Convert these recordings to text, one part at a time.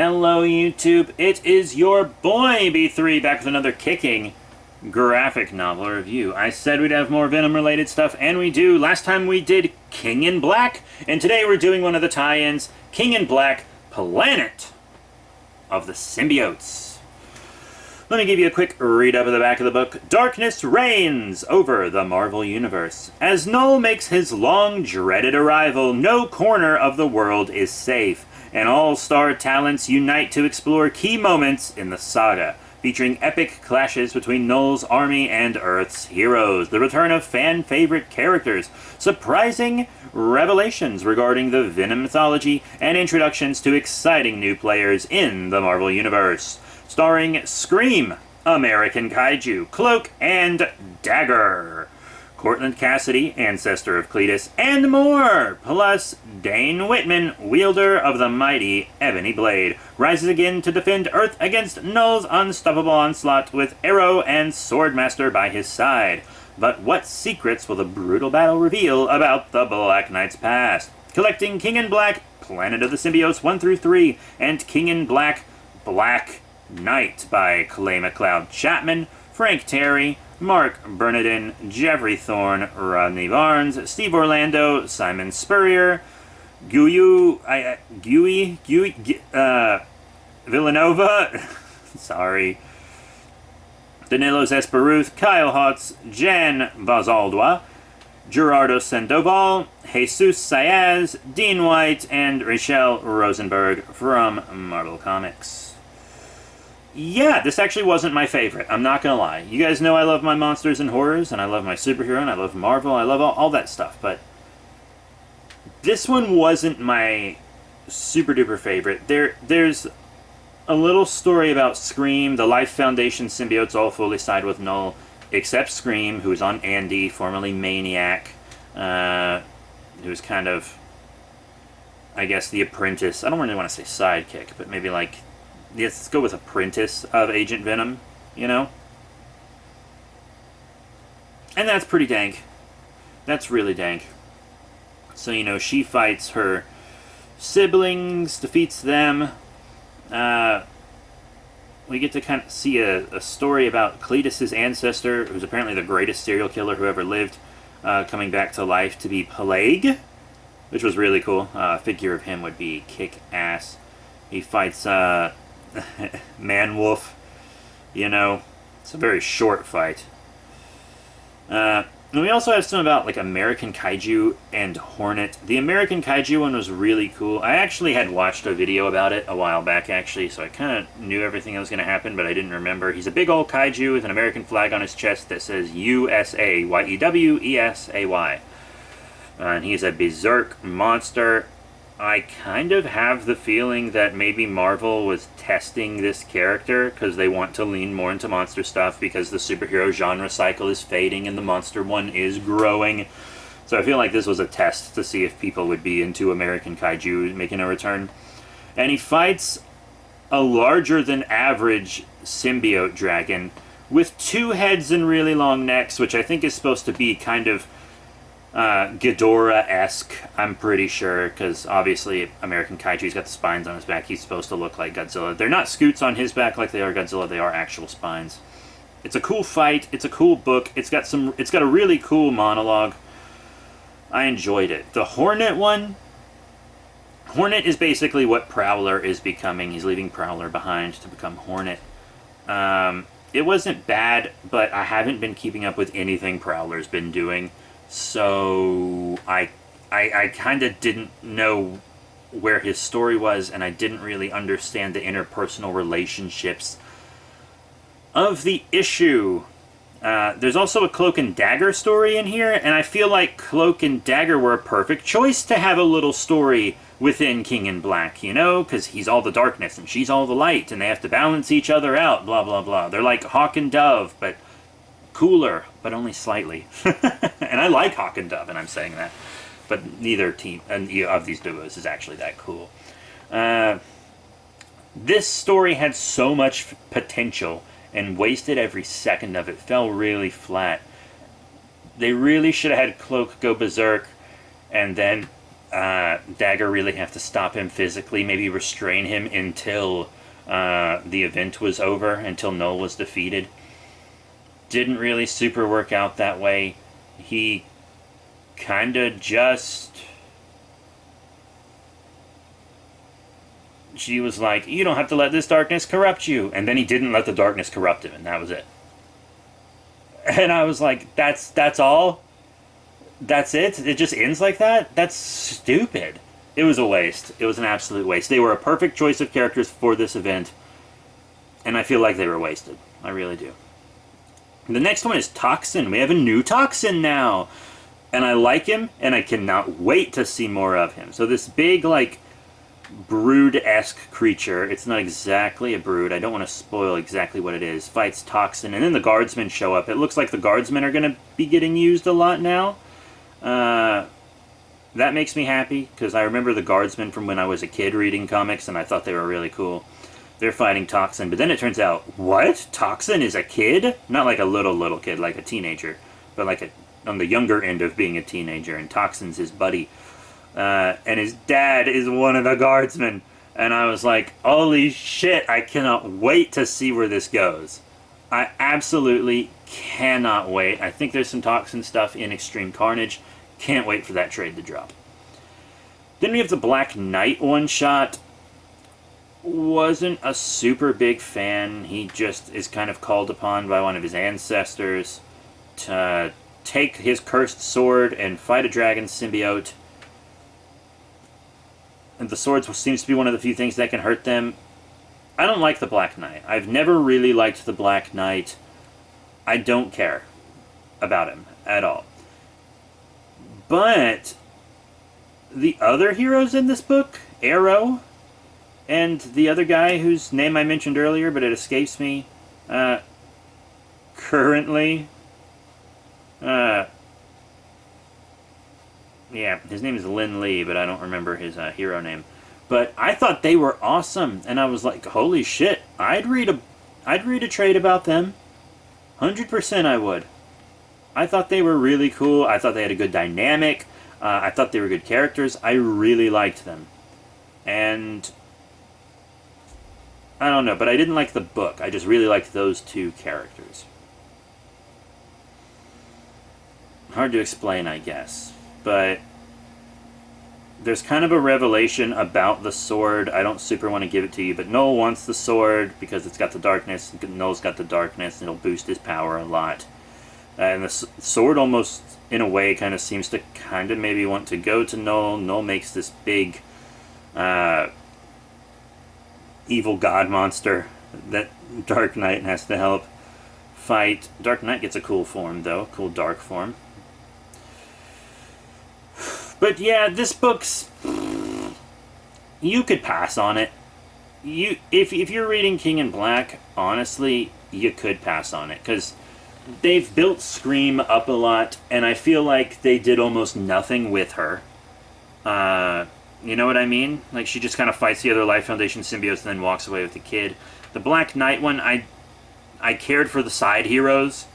Hello YouTube, it is your boy B3 back with another kicking graphic novel review. I said we'd have more Venom related stuff, and we do. Last time we did King in Black, and today we're doing one of the tie-ins, King in Black, Planet of the Symbiotes. Let me give you a quick read-up of the back of the book. Darkness reigns over the Marvel Universe. As Null makes his long-dreaded arrival, no corner of the world is safe, and all-star talents unite to explore key moments in the saga, featuring epic clashes between Null's army and Earth's heroes, the return of fan-favorite characters, surprising revelations regarding the Venom mythology, and introductions to exciting new players in the Marvel Universe. Starring Scream, American Kaiju, Cloak and Dagger, Cortland Cassidy, ancestor of Cletus, and more! Plus, Dane Whitman, wielder of the mighty Ebony Blade, rises again to defend Earth against Null's unstoppable onslaught with Arrow and Swordmaster by his side. But what secrets will the brutal battle reveal about the Black Knight's past? Collecting King in Black, Planet of the Symbiotes 1 through 3, and King in Black, Black Knight by Clay McLeod Chapman, Frank Terry, Mark Bernardin, Jeffrey Thorne, Rodney Barnes, Steve Orlando, Simon Spurrier, Villanova, sorry, Danilo Zesperuth, Kyle Hotz, Jan Bazaldua, Gerardo Sandoval, Jesus Saez, Dean White, and Rachel Rosenberg from Marvel Comics. Yeah, this actually wasn't my favorite. I'm not gonna lie. You guys know I love my monsters and horrors, and I love my superhero, and I love Marvel, I love all that stuff, but this one wasn't my super-duper favorite. There's a little story about Scream. The Life Foundation symbiotes all fully side with Null, except Scream, who is on Andy, formerly Maniac, who's kind of, I guess, the apprentice. I don't really want to say sidekick, but maybe like, let's go with apprentice of Agent Venom, you know? And that's pretty dank. That's really dank. So, you know, she fights her siblings, defeats them. We get to kind of see a story about Cletus's ancestor, who's apparently the greatest serial killer who ever lived, coming back to life to be Plague, which was really cool. A figure of him would be kick-ass. He fights Man-Wolf, you know. It's a very short fight. And we also have some about, like, American Kaiju and Hornet. The American Kaiju one was really cool. I actually had watched a video about it a while back, actually, so I kind of knew everything that was going to happen, but I didn't remember. He's a big old kaiju with an American flag on his chest that says USA, Y-E-W-E-S-A-Y. And he's a berserk monster. I kind of have the feeling that maybe Marvel was testing this character because they want to lean more into monster stuff because the superhero genre cycle is fading and the monster one is growing. So I feel like this was a test to see if people would be into American Kaiju making a return. And he fights a larger than average symbiote dragon with 2 heads and really long necks, which I think is supposed to be kind of Ghidorah-esque, I'm pretty sure, because obviously American Kaiju's got the spines on his back. He's supposed to look like Godzilla. They're not scoots on his back like they are Godzilla. They are actual spines. It's a cool fight. It's a cool book. It's got a really cool monologue. I enjoyed it. The Hornet one, Hornet is basically what Prowler is becoming. He's leaving Prowler behind to become Hornet. It wasn't bad, but I haven't been keeping up with anything Prowler's been doing. So I kind of didn't know where his story was, and I didn't really understand the interpersonal relationships of the issue. There's also a Cloak and Dagger story in here, and I feel like Cloak and Dagger were a perfect choice to have a little story within King in Black, you know? Because he's all the darkness, and she's all the light, and they have to balance each other out, blah, blah, blah. They're like Hawk and Dove, but cooler, but only slightly. And I like Hawk and Dove, and I'm saying that. But neither team of these duos is actually that cool. This story had so much potential and wasted every second of it. Fell really flat. They really should have had Cloak go berserk and then Dagger really have to stop him physically, maybe restrain him until the event was over, until Null was defeated. Didn't really super work out that way. He kind of just... She was like, you don't have to let this darkness corrupt you. And then he didn't let the darkness corrupt him, and that was it. And I was like, that's all? That's it? It just ends like that? That's stupid. It was a waste. It was an absolute waste. They were a perfect choice of characters for this event, and I feel like they were wasted. I really do. The next one is Toxin. We have a new Toxin now. And I like him, and I cannot wait to see more of him. So this big, like, brood-esque creature, it's not exactly a brood, I don't want to spoil exactly what it is, fights Toxin, and then the guardsmen show up. It looks like the guardsmen are going to be getting used a lot now. That makes me happy, because I remember the guardsmen from when I was a kid reading comics, and I thought they were really cool. They're fighting Toxin, but then it turns out, what? Toxin is a kid? Not like a little kid, like a teenager, but like on the younger end of being a teenager, and Toxin's his buddy. And his dad is one of the guardsmen. And I was like, holy shit, I cannot wait to see where this goes. I absolutely cannot wait. I think there's some Toxin stuff in Extreme Carnage. Can't wait for that trade to drop. Then we have the Black Knight one-shot. Wasn't a super big fan. He just is kind of called upon by one of his ancestors to take his cursed sword and fight a dragon symbiote. And the sword seems to be one of the few things that can hurt them. I don't like the Black Knight. I've never really liked the Black Knight. I don't care about him at all. But the other heroes in this book, Arrow, and the other guy whose name I mentioned earlier, but it escapes me currently. Yeah, his name is Lin Lee, but I don't remember his hero name. But I thought they were awesome, and I was like, holy shit, I'd read a trade about them. 100% I would. I thought they were really cool. I thought they had a good dynamic. I thought they were good characters. I really liked them. And I don't know, but I didn't like the book. I just really liked those two characters. Hard to explain, I guess. But there's kind of a revelation about the sword. I don't super want to give it to you, but Noel wants the sword because it's got the darkness. Noel's got the darkness, and it'll boost his power a lot. And the sword almost, in a way, kind of seems to kind of maybe want to go to Noel. Noel makes this big evil god monster that Dark Knight has to help fight. Dark Knight gets a cool form, though. Cool dark form. But yeah, this book's... You could pass on it. If you're reading King in Black, honestly, you could pass on it. Because they've built Scream up a lot, and I feel like they did almost nothing with her. You know what I mean? Like, she just kind of fights the other Life Foundation symbiotes and then walks away with the kid. The Black Knight one, I cared for the side heroes.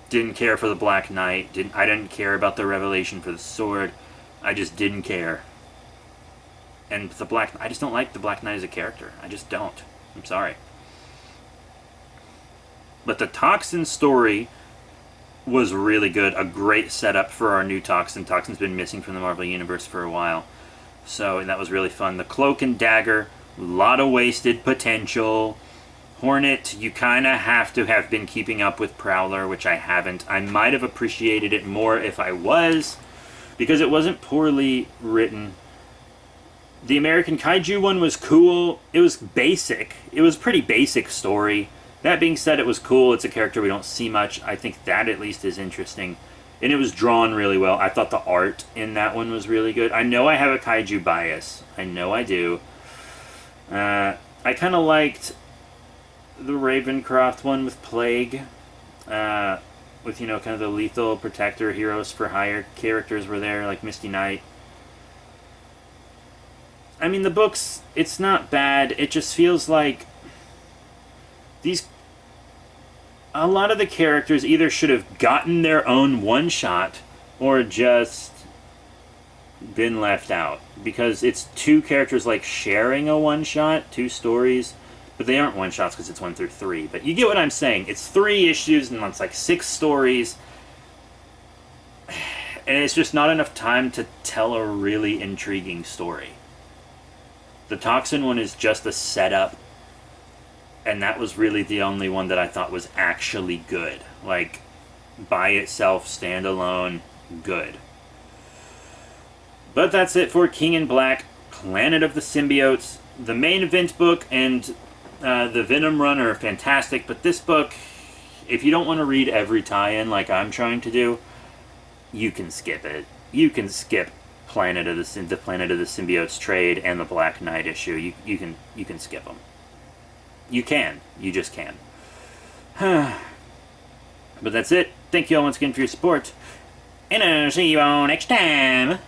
Didn't care for the Black Knight. I didn't care about the revelation for the sword. I just didn't care. And I just don't like the Black Knight as a character. I just don't. I'm sorry. But the Toxin story was really good. A great setup for our new Toxin. Toxin's been missing from the Marvel Universe for a while. So that was really fun. The Cloak and Dagger, a lot of wasted potential. Hornet, you kind of have to have been keeping up with Prowler, which I haven't. I might have appreciated it more if I was, because it wasn't poorly written. The American Kaiju one was cool. It was basic. It was a pretty basic story. That being said, it was cool. It's a character we don't see much. I think that at least is interesting. And it was drawn really well. I thought the art in that one was really good. I know I have a Kaiju bias. I know I do. I kind of liked the Ravencroft one with Plague. With, you know, kind of the lethal protector heroes for hire characters were there, like Misty Knight. I mean, the books, it's not bad. It just feels like a lot of the characters either should have gotten their own one-shot or just been left out because it's two characters like sharing a one-shot, two stories, but they aren't one-shots because it's 1 through 3. But you get what I'm saying. It's 3 issues and it's like 6 stories, and it's just not enough time to tell a really intriguing story. The Toxin one is just a setup, and that was really the only one that I thought was actually good. Like, by itself, standalone, good. But that's it for King in Black, Planet of the Symbiotes. The main event book and the Venom run are fantastic, but this book, if you don't want to read every tie-in like I'm trying to do, you can skip it. You can skip the Planet of the Symbiotes trade and the Black Knight issue. You can skip them. You can. You just can. But that's it. Thank you all once again for your support, and I'll see you all next time.